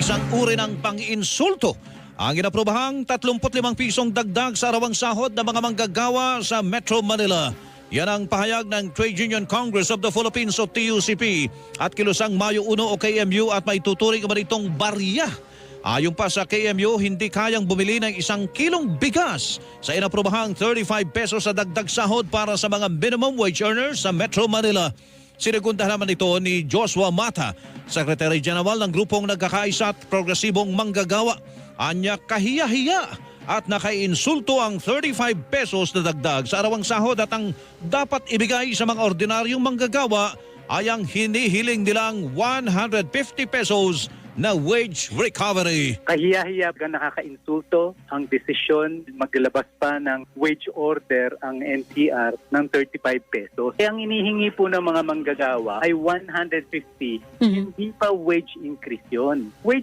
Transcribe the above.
isang uri ng pang-insulto ang inaprobahang 35 pisong dagdag sa arawang sahod ng mga manggagawa sa Metro Manila. Yan ang pahayag ng Trade Union Congress of the Philippines o TUCP at kilusang Mayo 1 o KMU at may tuturing naman itong barya. Ayon pa sa KMU, hindi kayang bumili ng 1 kilong bigas sa inaprobahang 35 pesos sa dagdag sahod para sa mga minimum wage earners sa Metro Manila. Sinigundahan naman ito ni Joshua Mata, Secretary General ng grupong nagkakaisa at progresibong manggagawa. Anya kahiya-hiya at nakaiinsulto ang 35 pesos na dagdag sa arawang sahod at ang dapat ibigay sa mga ordinaryong manggagawa ay ang hinihiling nilang 150 pesos na wage recovery. Kahiya-hiya ka nakakainsulto ang desisyon maglabas pa ng wage order ang NCR ng 35 pesos. Kaya ang inihingi po ng mga manggagawa ay 150, hindi pa wage increase yun. Wage